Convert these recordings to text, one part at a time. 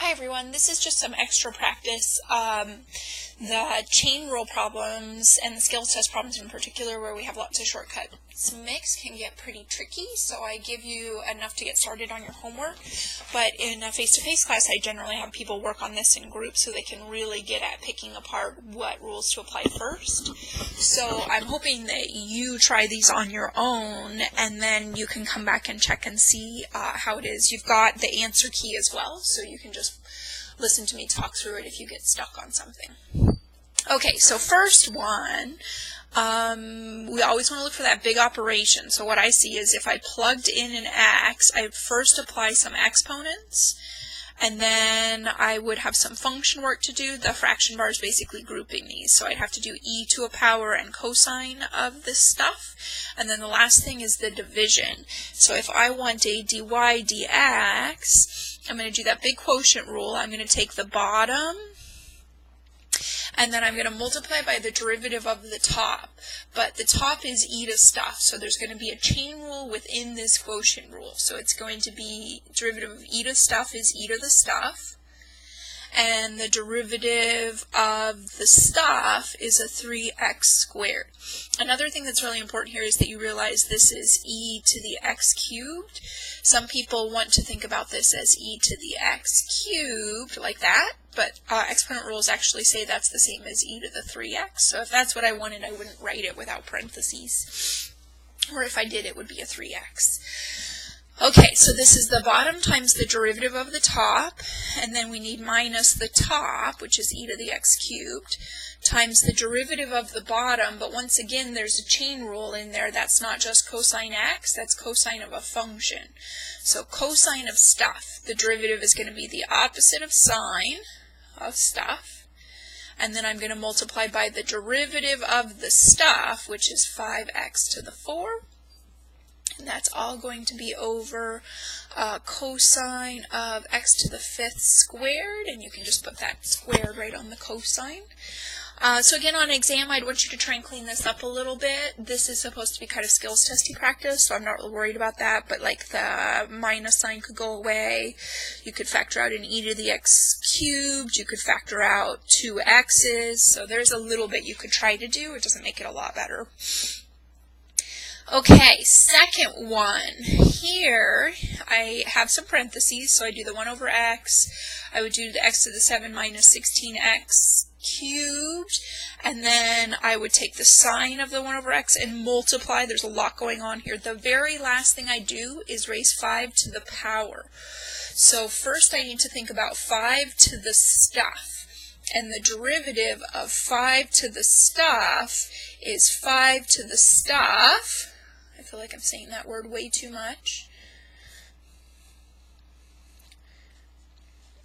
Hi everyone, this is just some extra practice. The chain rule problems and the skills test problems in particular, where we have lots of shortcuts mixed, can get pretty tricky, so I give you enough to get started on your homework. But in a face-to-face class, I generally have people work on this in groups so they can really get at picking apart what rules to apply first. So I'm hoping that you try these on your own, and then you can come back and check and see how it is. You've got the answer key as well, so you can just listen to me talk through it if you get stuck on something. Okay, so first one, we always want to look for that big operation. So what I see is if I plugged in an x, I would first apply some exponents, and then I would have some function work to do. The fraction bar is basically grouping these. So I'd have to do e to a power and cosine of this stuff. And then the last thing is the division. So if I want a dy dx, I'm going to do that big quotient rule. I'm going to take the bottom, and then I'm going to multiply by the derivative of the top. But the top is e to stuff, so there's going to be a chain rule within this quotient rule. So it's going to be derivative of e to stuff is e to the stuff, and the derivative of the stuff is a 3x squared. Another thing that's really important here is that you realize this is e to the x cubed. Some people want to think about this as e to the x cubed, like that, but exponent rules actually say that's the same as e to the 3x. So if that's what I wanted, I wouldn't write it without parentheses. Or if I did, it would be a 3x. Okay, so this is the bottom times the derivative of the top, and then we need minus the top, which is e to the x cubed, times the derivative of the bottom, but once again there's a chain rule in there. That's not just cosine x, that's cosine of a function. So cosine of stuff, the derivative is going to be the opposite of sine of stuff, and then I'm going to multiply by the derivative of the stuff, which is 5x to the 4. And that's all going to be over cosine of x to the 5th squared, and you can just put that squared right on the cosine. So again, on exam, I'd want you to try and clean this up a little bit. This is supposed to be kind of skills testy practice, so I'm not really worried about that, but like the minus sign could go away. You could factor out an e to the x cubed. You could factor out 2 x's. So there's a little bit you could try to do. It doesn't make it a lot better. Okay, second one. Here, I have some parentheses, so I do the 1 over x. I would do the x to the 7 minus 16x cubed, and then I would take the sine of the 1 over x and multiply. There's a lot going on here. The very last thing I do is raise 5 to the power. So first I need to think about 5 to the stuff. And the derivative of 5 to the stuff is 5 to the stuff. I feel like I'm saying that word way too much.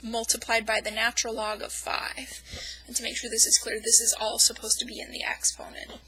Multiplied by the natural log of 5. And to make sure this is clear, this is all supposed to be in the exponent.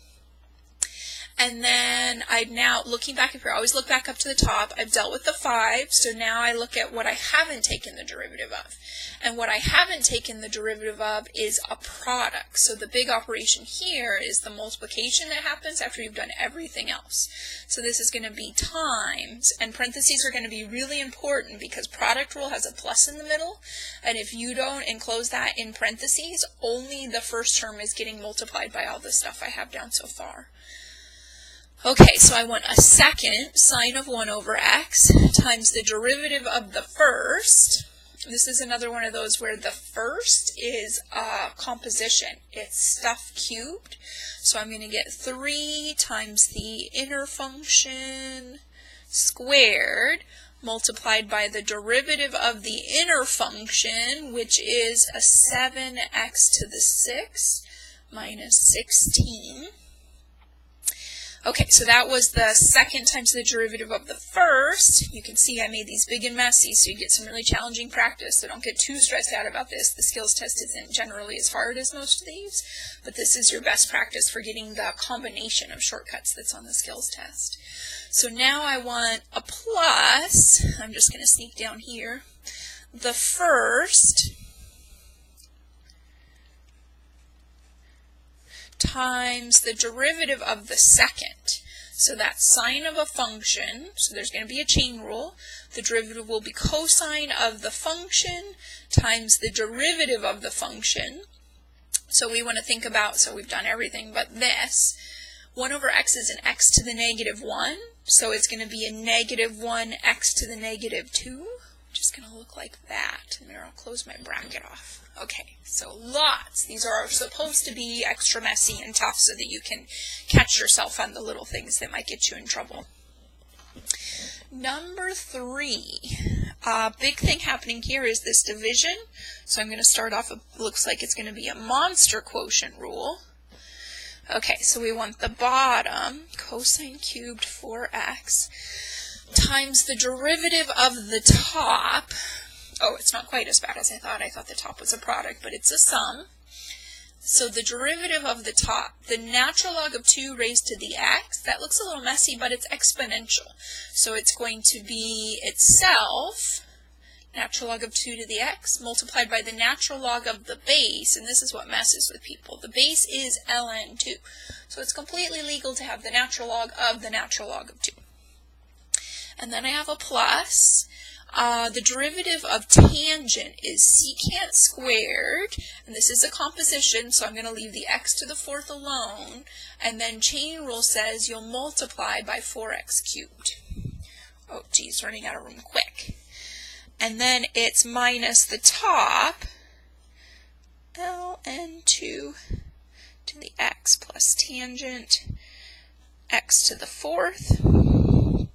And then I'm now looking back up here. I always look back up to the top. I've dealt with the 5, so now I look at what I haven't taken the derivative of. And what I haven't taken the derivative of is a product. So the big operation here is the multiplication that happens after you've done everything else. So this is going to be times, and parentheses are going to be really important because product rule has a plus in the middle, and if you don't enclose that in parentheses, only the first term is getting multiplied by all the stuff I have down so far. Okay, so I want a second sine of 1 over x times the derivative of the first. This is another one of those where the first is composition. It's stuff cubed. So I'm going to get 3 times the inner function squared multiplied by the derivative of the inner function, which is a 7x to the 6 minus 16. Okay, so that was the second times the derivative of the first. You can see I made these big and messy, so you get some really challenging practice, so don't get too stressed out about this. The skills test isn't generally as hard as most of these, but this is your best practice for getting the combination of shortcuts that's on the skills test. So now I want a plus. I'm just going to sneak down here. The first times the derivative of the second. So that's sine of a function, so there's going to be a chain rule. The derivative will be cosine of the function times the derivative of the function. So we want to think about, so we've done everything but this. 1 over x is an x to the negative 1, so it's going to be a negative 1 x to the negative 2. Just going to look like that, and there I'll close my bracket off. Okay, so lots. These are supposed to be extra messy and tough so that you can catch yourself on the little things that might get you in trouble. Number 3, big thing happening here is this division. So I'm going to start off, it looks like it's going to be a monster quotient rule. Okay, so we want the bottom, cosine cubed 4x, times the derivative of the top. Oh, it's not quite as bad as I thought. I thought the top was a product, but it's a sum. So the derivative of the top, the natural log of 2 raised to the x, that looks a little messy, but it's exponential. So it's going to be itself, natural log of 2 to the x, multiplied by the natural log of the base, and this is what messes with people. The base is ln 2. So it's completely legal to have the natural log of the natural log of 2. And then I have a plus. The derivative of tangent is secant squared, and this is a composition, so I'm going to leave the x to the 4th alone, and then chain rule says you'll multiply by 4x cubed. Oh geez, running out of room quick. And then it's minus the top, ln 2 to the x plus tangent x to the 4th,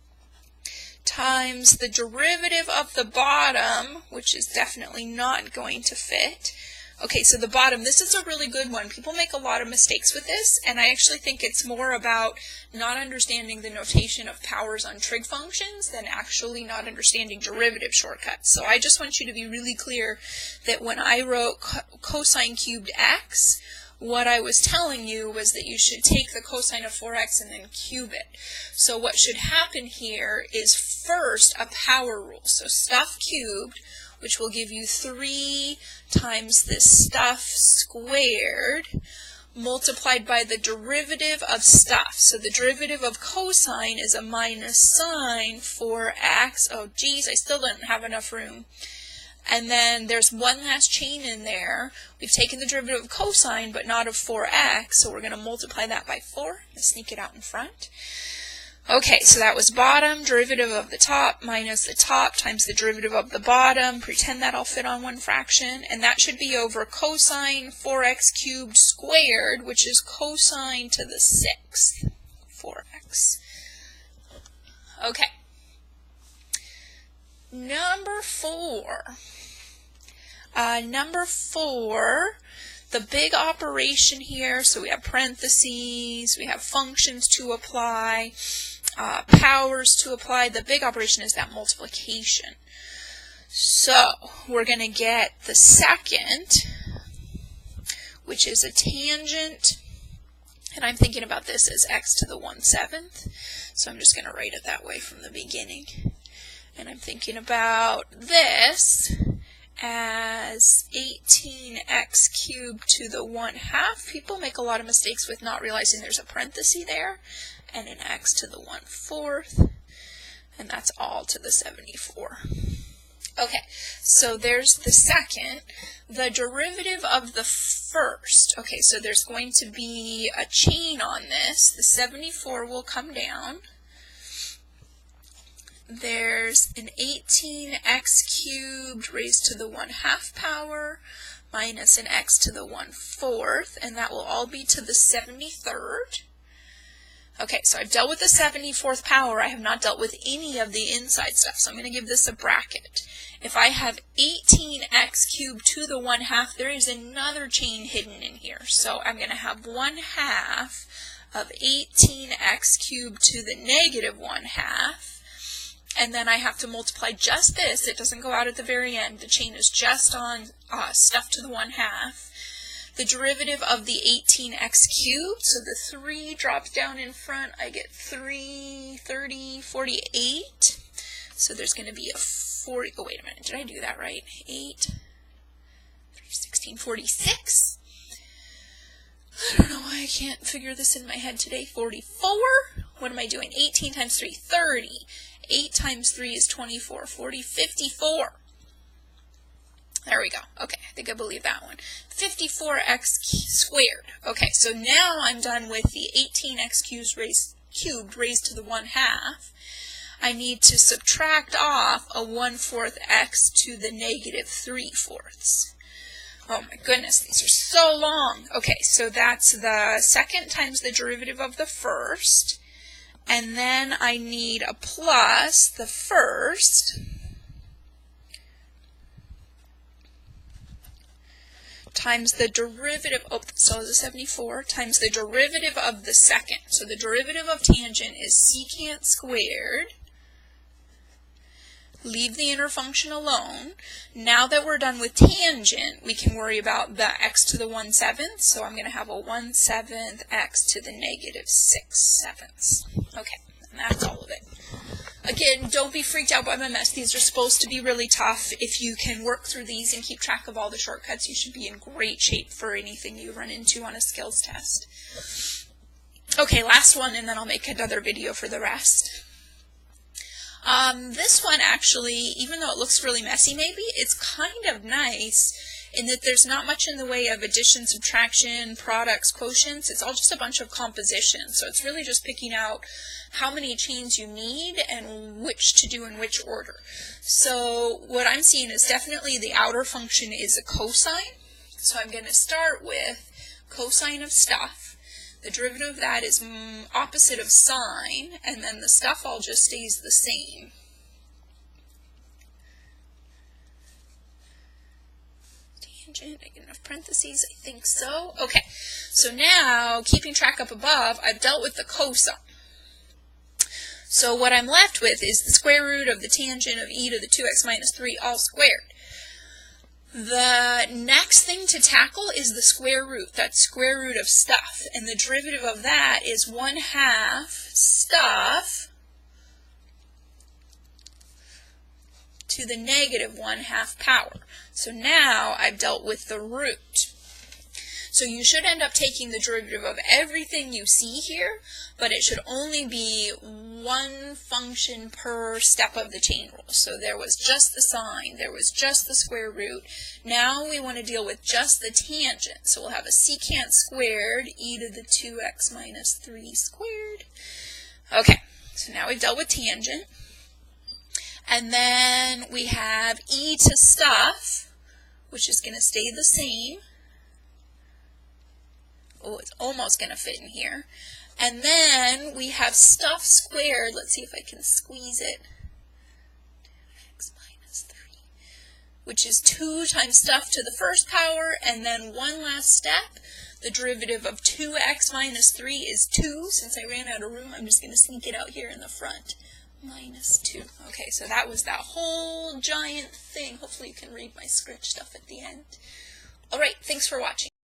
times the derivative of the bottom, which is definitely not going to fit. Okay, so the bottom, this is a really good one. People make a lot of mistakes with this, and I actually think it's more about not understanding the notation of powers on trig functions than actually not understanding derivative shortcuts. So I just want you to be really clear that when I wrote cosine cubed x, what I was telling you was that you should take the cosine of 4x and then cube it. So what should happen here is first a power rule. So stuff cubed, which will give you 3 times this stuff squared, multiplied by the derivative of stuff. So the derivative of cosine is a minus sine 4x. Oh geez, I still don't have enough room. And then there's one last chain in there. We've taken the derivative of cosine, but not of 4x, so we're going to multiply that by 4. Let's sneak it out in front. Okay, so that was bottom, derivative of the top, minus the top times the derivative of the bottom. Pretend that all fit on one fraction. And that should be over cosine 4x cubed squared, which is cosine to the 6th 4x. Okay. Number 4. Number 4, the big operation here, so we have parentheses, we have functions to apply, powers to apply. The big operation is that multiplication. So we're going to get the second, which is a tangent, and I'm thinking about this as x to the 1/7, so I'm just going to write it that way from the beginning. And I'm thinking about this as 18x cubed to the 1/2. People make a lot of mistakes with not realizing there's a parenthesis there, and an x to the 1/4, and that's all to the 74. Okay, so there's the second. The derivative of the first. Okay, so there's going to be a chain on this. The 74 will come down. There's an 18x cubed raised to the 1/2 power minus an x to the 1/4, and that will all be to the 73rd. Okay, so I've dealt with the 74th power. I have not dealt with any of the inside stuff, so I'm going to give this a bracket. If I have 18x cubed to the 1/2, there is another chain hidden in here. So I'm going to have 1/2 of 18x cubed to the negative 1/2. And then I have to multiply just this. It doesn't go out at the very end. The chain is just on stuff to the 1/2. The derivative of the 18x cubed, so the 3 drops down in front. I get 3, 30, 48. So there's going to be a 40. Oh, wait a minute. Did I do that right? 8, 3, 16, 46. I don't know why I can't figure this in my head today. 44. what am I doing? 18 times 3, 30. 8 times 3 is 24, 40, 54. There we go. Okay, I think I believe that one. 54x squared. Okay, so now I'm done with the 18x cubed raised to the 1/2. I need to subtract off a 1/4 x to the negative 3/4. Oh my goodness, these are so long. Okay, so that's the second times the derivative of the first. And then I need a plus the first times the derivative, so is it 74, times the derivative of the second. So the derivative of tangent is secant squared. Leave the inner function alone. Now that we're done with tangent, we can worry about the x to the 1/7. So I'm going to have a 1/7 x to the negative 6/7. Okay, and that's all of it. Again, don't be freaked out by my mess. These are supposed to be really tough. If you can work through these and keep track of all the shortcuts, you should be in great shape for anything you run into on a skills test. Okay, last one, and then I'll make another video for the rest. This one actually, even though it looks really messy maybe, it's kind of nice in that there's not much in the way of addition, subtraction, products, quotients. It's all just a bunch of compositions. So it's really just picking out how many chains you need and which to do in which order. So what I'm seeing is definitely the outer function is a cosine. So I'm going to start with cosine of stuff. The derivative of that is opposite of sine, and then the stuff all just stays the same. Tangent, I get enough parentheses, I think so. Okay, so now, keeping track up above, I've dealt with the cosine. So what I'm left with is the square root of the tangent of e to the 2x minus 3 all squared. The next thing to tackle is the square root. That's square root of stuff. And the derivative of that is 1/2 stuff to the negative 1/2 power. So now I've dealt with the root. So you should end up taking the derivative of everything you see here, but it should only be one function per step of the chain rule. So there was just the sine, there was just the square root. Now we want to deal with just the tangent. So we'll have a secant squared e to the 2x minus 3 squared. Okay, so now we've dealt with tangent. And then we have e to stuff, which is going to stay the same. Oh, it's almost going to fit in here. And then we have stuff squared. Let's see if I can squeeze it. 2x minus 3, which is 2 times stuff to the first power. And then one last step. The derivative of 2x minus 3 is 2. Since I ran out of room, I'm just going to sneak it out here in the front. Minus 2. Okay, so that was that whole giant thing. Hopefully you can read my script stuff at the end. All right, thanks for watching.